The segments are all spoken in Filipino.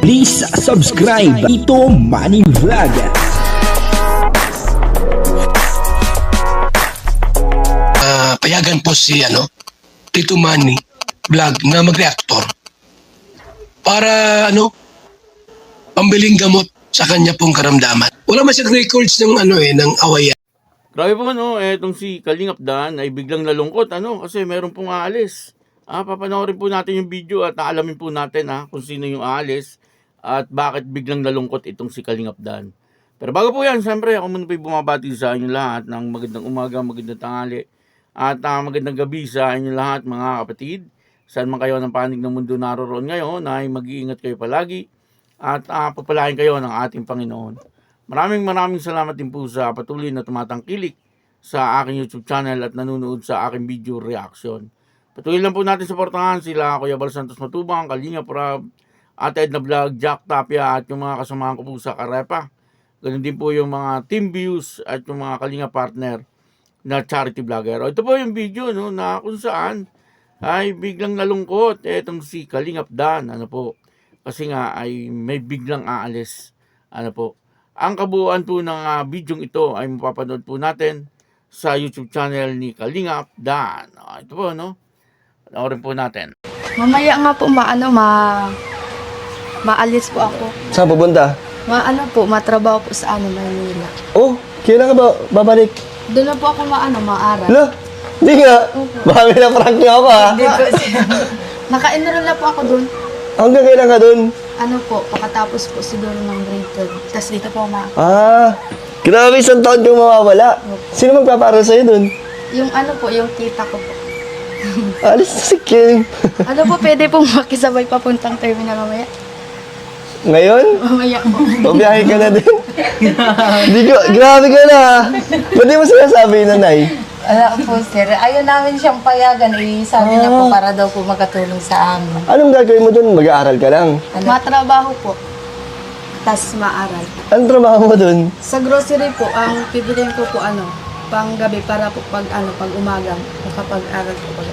Please subscribe Ito Money Vlog. Payagan po si Tito Manny Vlog na mag-reactor para pambiling gamot sa kanya pong karamdaman. Wala man siyang records ng ng awayan. Grabe po etong si Kalingap Dan ay biglang nalungkot kasi meron pong aalis. Papanoorin po natin yung video at aalamin po natin kung sino yung aalis at bakit biglang nalungkot itong si Kalingap Dan. Pero bago po yan, siyempre ako muna po bumabati sa inyo lahat ng magandang umaga, magandang tanghali at magandang gabi sa inyo lahat mga kapatid. Saan man kayo ng panig ng mundo naroon ngayon ay mag-iingat kayo palagi at papalain kayo ng ating Panginoon. Maraming salamat din po sa patuloy na tumatangkilik sa aking YouTube channel at nanonood sa aking video reaction. Patuloy lang po natin suportahan sila Kuya Bal Santos Matubang, Kalingap Rab, Ate Edna Vlog, Jack Tapia at yung mga kasamahan ko po sa Karepa. Ganun din po yung mga team views at yung mga Kalingap partner na charity vlogger. Ito po yung video na kung saan ay biglang nalungkot etong si Kalingap Dan. Kasi nga ay may biglang aalis. Ang kabuuan po ng bidyong ito ay mapapanood po natin sa YouTube channel ni Kalingap Dan. Ito po, panoorin po natin. Mamaya nga po maalis po ako. Saan pupunta? Matrabaho po sa Maynila. Oh, kailan ka ba babalik? Doon na po ako maaral. Lo, hindi nga. Baka may na-prank niyo ako Hindi po naka-enroll na po ako doon. Hanggang kailan ka dun? Pagkatapos po siguro ng grade 12. Tapos dito po Grabe, isang taon kang mawawala. Sino magpaparal sa'yo dun? yung yung tita ko po. Alis na si Kim. Pwede pong makisabay papuntang terminal mamaya. Ngayon? Mamaya po. Pabiyahe ka na din. Grabe ka na. Ba't di mo sinasabi, nanay? Wala po, sir. Ayaw namin siyang payagan. Sabi niya po para daw po makatulong sa amin. Anong gagawin mo dun? Mag-aaral ka lang? Matrabaho po. Tapos maaral. Anong trabaho mo dun? Sa grocery po, ang pipiliin ko po pang gabi para po pag umaga makapag-aral po pag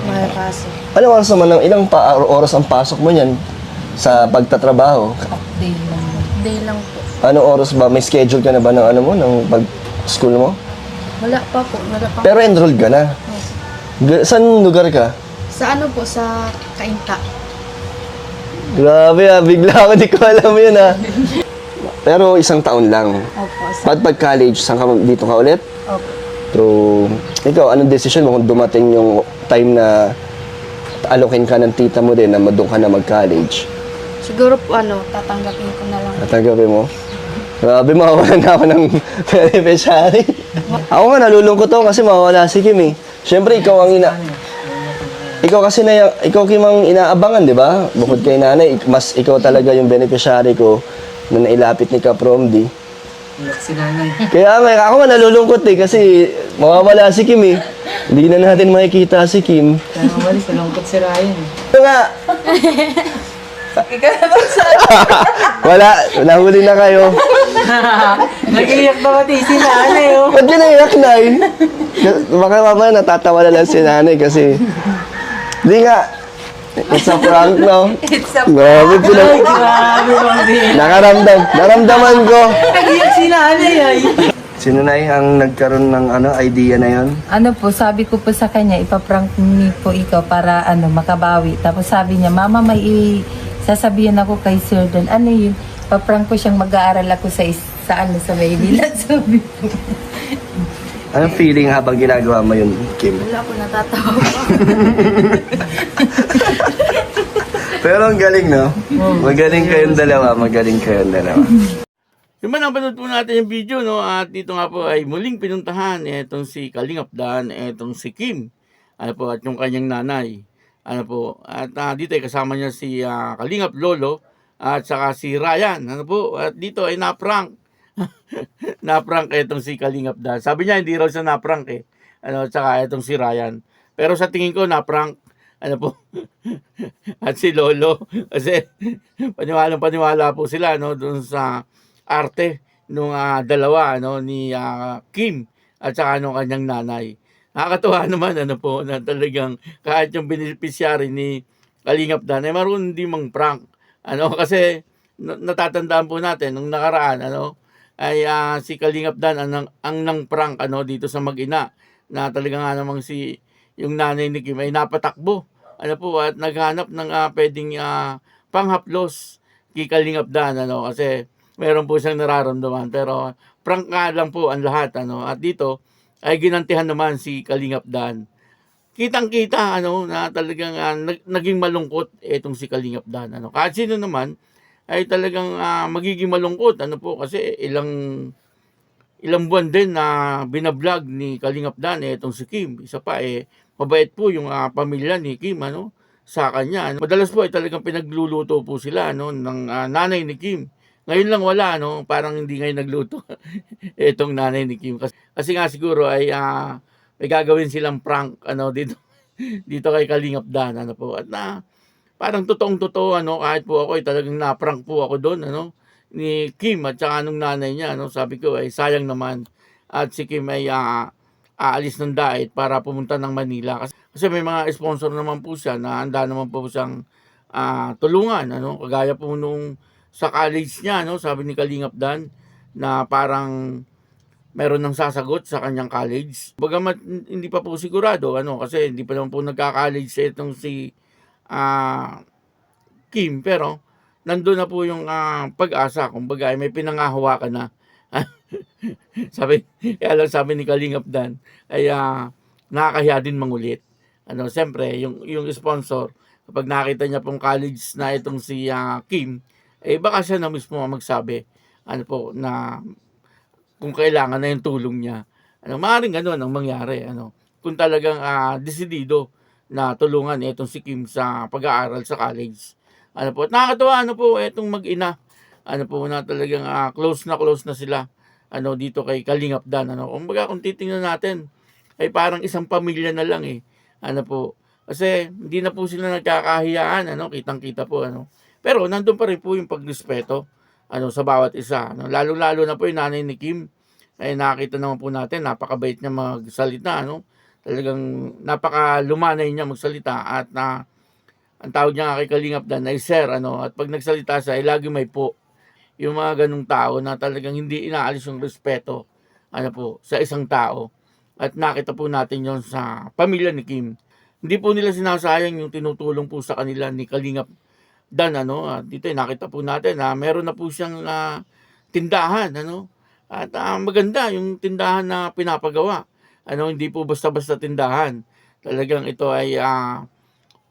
makapasok. Anong oras naman ilang oras ang pasok mo niyan sa pagtatrabaho? Day lang. Day lang po. Anong oras ba? May schedule ka na ba ng pag-school mo? Wala pa po. Pero enrolled ka na? Saan lugar ka? Sa sa Kainta. Grabe bigla ako, di ko alam yun Pero isang taon lang. Opo. Pag-college, saan ka dito ka ulit? Opo. True. Ikaw, anong decision mo kung dumating yung time na alokin ka ng tita mo din na doon ka na mag-college? Siguro po tatanggapin ko na lang. Natanggapin mo? Grabe, mawawalan na ako ng beneficiary. Ako nga, nalulungkot ako kasi mawawala si Kim Siyempre, ikaw Kim ang inaabangan, di ba? Bukod kay nanay, mas ikaw talaga yung beneficiary ko na nailapit ni Kaprom D. Si nanay. Kaya ako nga nalulungkot kasi mawawala si Kim Hindi na natin makikita si Kim. Kaya mawalis, malungkot si Ryan. Ito nga! Ikaw na ba sa... Wala, nahuli na kayo. Nag-iyak ba pati si nanay, Ba't yun naiyak, Nay? Baka mamaya natatawa na lang si nanay kasi... Hindi nga. It's a prank, no? It's a Grabe, Ay, grabe, Mami. Naramdaman ko. Nag-iyak si nanay, ay. Sino na ang nagkaroon ng idea na yon? Sabi ko po sa kanya, ipaprank ni po ikaw para makabawi. Tapos sabi niya, Mama, may sasabihin ako kay Sir Don. Ano yun? Paprank ko siyang mag-aaral ako sa Maynila. Sabi ko. Anong feeling habang ginagawa mo yun, Kim? Wala po, natatawa po. Pero ang galing, no? Magaling kayong dalawa. Yung napanood po natin yung video, at dito nga po ay muling pinuntahan etong si Kalingap Dan, etong si Kim, at yung kanyang nanay. At dito ay kasama niya si Kalingap Lolo at saka si Ryan. At dito ay na-prank. Na-prank etong si Kalingap Dan. Sabi niya hindi raw siya na-prank at saka etong si Ryan. Pero sa tingin ko na-prank. At si Lolo. Kasi paniwala po sila doon sa arte nung dalawa ni Kim at saka nung kanyang nanay. Nakakatuwa naman na talagang kahit yung beneficiary ni Kalingap Dan ay marunong hindi mang prank. Ano, kasi natatandaan po natin nung nakaraan, ay si Kalingap Dan ang nang prank dito sa mag-ina na talaga nga namang yung nanay ni Kim ay napatakbo. At naghanap ng pwedeng panghaplos kay Kalingap Dan, kasi meron po siyang nararamdaman. Pero prank nga lang po ang lahat, At dito ay ginantihan naman si Kalingap Dan. Kitang-kita na talagang naging malungkot itong si Kalingap Dan. Kahit sino naman ay talagang magiging malungkot po kasi ilang buwan din na binablog ni Kalingap Dan itong si Kim. Isa pa mabait po yung pamilya ni Kim sa kanya. Madalas po ay talagang pinagluluto po sila ng nanay ni Kim. Ngayon lang wala parang hindi ngayon nagluto itong nanay ni Kim kasi nga siguro ay may gagawin silang prank dito kay Kalingap Dan at parang totoong-totoo kahit po ako ay talagang na-prank po ako doon ni Kim at saka nung nanay niya sabi ko ay sayang naman at si Kim ay aalis ng diet para pumunta ng Manila kasi may mga sponsor naman po siya na handa naman po siyang tulungan kagaya po nung sa college niya sabi ni Kalingap Dan na parang meron ng sasagot sa kanyang college. Bagamat hindi pa po sigurado kasi hindi pa naman po nagka-college itong si Kim, pero nandun na po yung pag-asa, kumbaga may pinangahawakan na. Sabi ni Kalingap Dan ay nakakahiya din mangulit. Siyempre yung sponsor kapag nakita niya pong college na itong si Kim, baka siya na mismo magsabi na kung kailangan na yung tulong niya. Maaaring gano'n ang mangyari. Kung talagang desidido na tulungan itong si Kim sa pag-aaral sa college. At nakakatawa itong mag-ina. Na talagang close na sila dito kay Kalingap Dan. Kumbaga kung titingnan natin, ay parang isang pamilya na lang Kasi hindi na po sila nagkakahiyaan, kitang-kita po. Pero nandun pa rin po yung pagrespeto sa bawat isa. Lalo-lalo na po yung nanay ni Kim. Ay nakita naman po natin, napakabait niya magsalita. Talagang napakalumanay niya magsalita. At ang tawag niya nga kay Kalingap Dan ay sir. At pag nagsalita siya, ay lagi may po. Yung mga ganung tao na talagang hindi inaalis yung respeto sa isang tao. At nakita po natin yon sa pamilya ni Kim. Hindi po nila sinasayang yung tinutulong po sa kanila ni Kalingap Dan dito nakita po natin na meron na po siyang tindahan at maganda yung tindahan na pinapagawa hindi po basta-basta tindahan, talagang ito ay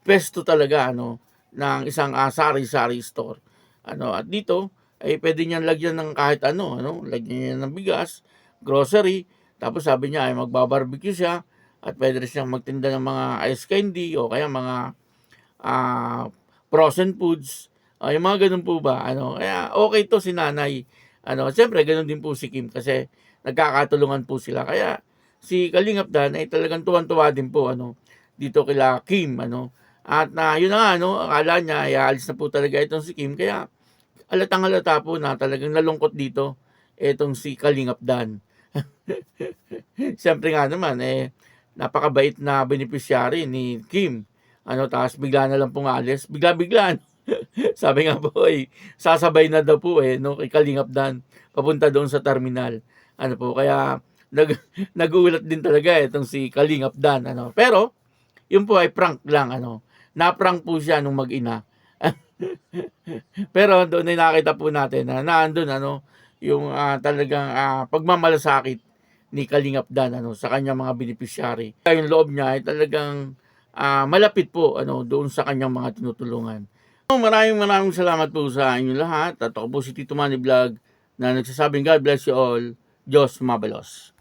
pwesto talaga ng isang sari-sari store at dito ay pwede niyan lagyan ng kahit lagyan niya ng bigas, grocery, tapos sabi niya ay magbabarbecue siya at pwede rin siyang magtinda ng mga ice candy o kaya mga frozen foods, yung mga ganun po ba, kaya okay to si nanay, siyempre ganun din po si Kim kasi nagkakatulungan po sila, kaya si Kalingap Dan ay talagang tuwan-tuwa din po, dito kila Kim, at yun na nga, akala niya, ay aalis na po talaga itong si Kim, kaya halatang-halata po na talagang nalungkot dito, itong si Kalingap Dan. Siyempre nga naman, napakabait na beneficiary ni Kim, tapos bigla na lang pong alis, bigla-bigla, sabi nga po, sasabay na daw po, kay Kalingap Dan, papunta doon sa terminal, kaya, nagulat din talaga itong si Kalingap Dan, pero, yun po ay prank lang, na-prank po siya nung mag-ina, pero doon ay nakita po natin na naandun, yung talagang pagmamalasakit ni Kalingap Dan, sa kanyang mga beneficiary, kaya yung loob niya ay talagang, malapit po doon sa kanyang mga tinutulungan. Maraming salamat po sa inyo lahat at ako po si Tito Manny Vlog na nagsasabing God bless you all, Diyos mabalos.